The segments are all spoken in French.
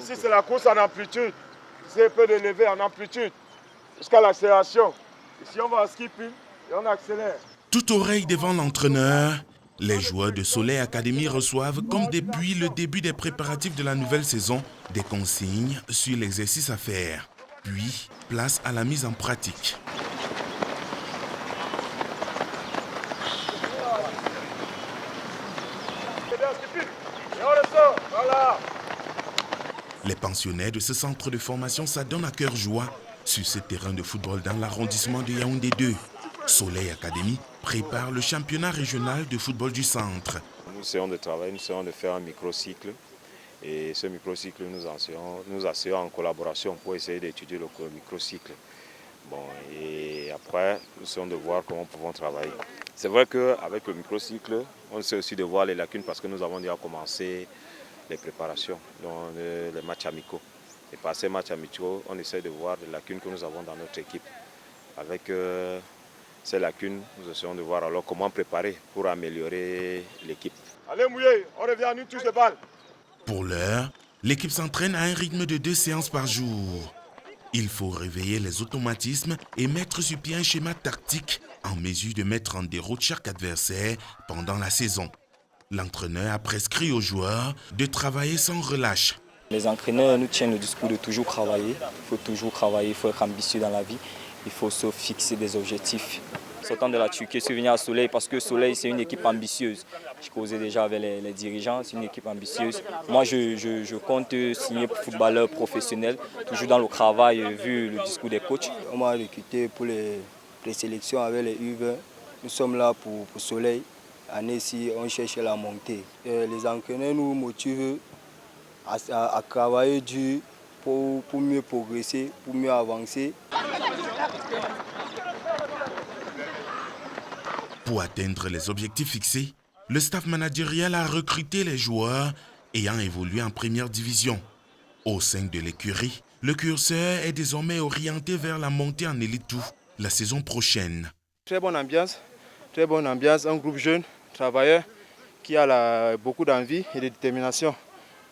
Ici, c'est la course en amplitude. C'est un peu de lever en amplitude jusqu'à l'accélération. Ici, on va en skipping et on accélère. Tout oreille devant l'entraîneur, les joueurs de Soleil Academy reçoivent, comme depuis le début des préparatifs de la nouvelle saison, des consignes sur l'exercice à faire. Puis, place à la mise en pratique. Les pensionnaires de ce centre de formation s'adonnent à cœur joie sur ce terrain de football dans l'arrondissement de Yaoundé 2. Soleil Academy prépare le championnat régional de football du centre. Nous essayons de travailler, nous essayons de faire un microcycle. Et ce microcycle, nous asseyons en collaboration pour essayer d'étudier le microcycle. Bon, et après, nous essayons de voir comment nous pouvons travailler. C'est vrai qu'avec le microcycle, on essaie aussi de voir les lacunes parce que nous avons déjà commencé les préparations, donc les matchs amicaux. Et par ces matchs amicaux, on essaie de voir les lacunes que nous avons dans notre équipe. Avec ces lacunes, nous essayons de voir alors comment préparer pour améliorer l'équipe. Allez mouiller, on revient à une touche de balle. Pour l'heure, l'équipe s'entraîne à un rythme de 2 séances par jour. Il faut réveiller les automatismes et mettre sur pied un schéma tactique en mesure de mettre en déroute chaque adversaire pendant la saison. L'entraîneur a prescrit aux joueurs de travailler sans relâche. Les entraîneurs nous tiennent le discours de toujours travailler. Il faut toujours travailler, il faut être ambitieux dans la vie. Il faut se fixer des objectifs. Sortant de la Turquie, je suis venu à Soleil parce que Soleil, c'est une équipe ambitieuse. Je causais déjà avec les dirigeants, c'est une équipe ambitieuse. Moi, je compte signer footballeur professionnel, toujours dans le travail, vu le discours des coachs. On m'a recruté pour les sélections avec les U20. Nous sommes là pour Soleil. Année-ci, on cherche la montée. Et les entraîneurs nous motivent à travailler dur pour mieux progresser, pour mieux avancer. Pour atteindre les objectifs fixés, le staff managérial a recruté les joueurs ayant évolué en première division. Au sein de l'écurie, le curseur est désormais orienté vers la montée en Élite 2 la saison prochaine. Très bonne ambiance, un groupe jeune, travailleur, qui a beaucoup d'envie et de détermination.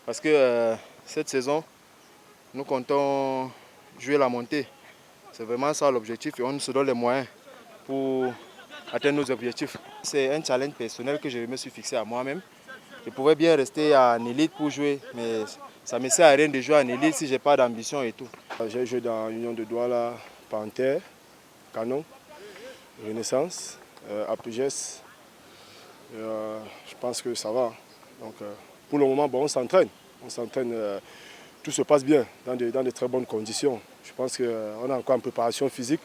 Parce que cette saison, nous comptons jouer la montée. C'est vraiment ça l'objectif et on se donne les moyens pour atteindre nos objectifs. C'est un challenge personnel que je me suis fixé à moi-même. Je pourrais bien rester en élite pour jouer, mais ça ne me sert à rien de jouer en élite si je n'ai pas d'ambition et tout. J'ai joué dans l'Union de Douala, Panthère, Canon, Renaissance, Apugès. Je pense que ça va. Donc, pour le moment, on s'entraîne. Tout se passe bien, dans de très bonnes conditions. Je pense qu'on est encore en préparation physique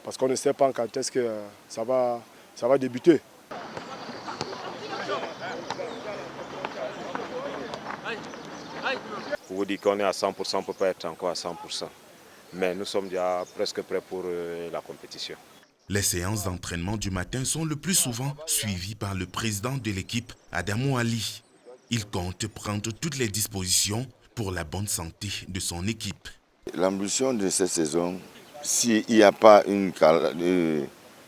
parce qu'on ne sait pas quand est-ce que ça va débuter. Pour vous dire qu'on est à 100%, on ne peut pas être encore à 100%. Mais nous sommes déjà presque prêts pour la compétition. Les séances d'entraînement du matin sont le plus souvent suivies par le président de l'équipe, Adamou Ali. Il compte prendre toutes les dispositions pour la bonne santé de son équipe. L'ambition de cette saison, s'il n'y a pas un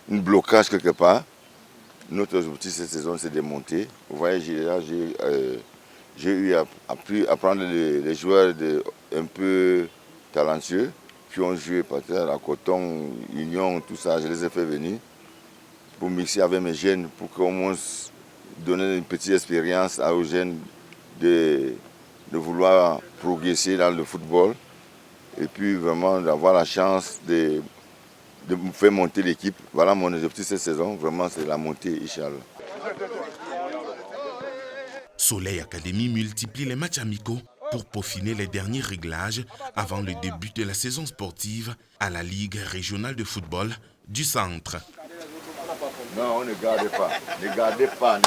blocage quelque part, notre objectif cette saison, c'est de monter. Vous voyez, j'ai eu à prendre les joueurs un peu talentueux qui ont joué peut-être à Coton, Union, tout ça. Je les ai fait venir pour mixer avec mes jeunes, pour qu'au moins donner une petite expérience aux jeunes de vouloir progresser dans le football. Et puis vraiment d'avoir la chance de faire monter l'équipe. Voilà mon objectif cette saison, vraiment c'est la montée, Inch'Allah. Soleil Academy multiplie les matchs amicaux pour peaufiner les derniers réglages avant le début de la saison sportive à la Ligue régionale de football du centre. Non, on ne garde pas. Ne gardez pas.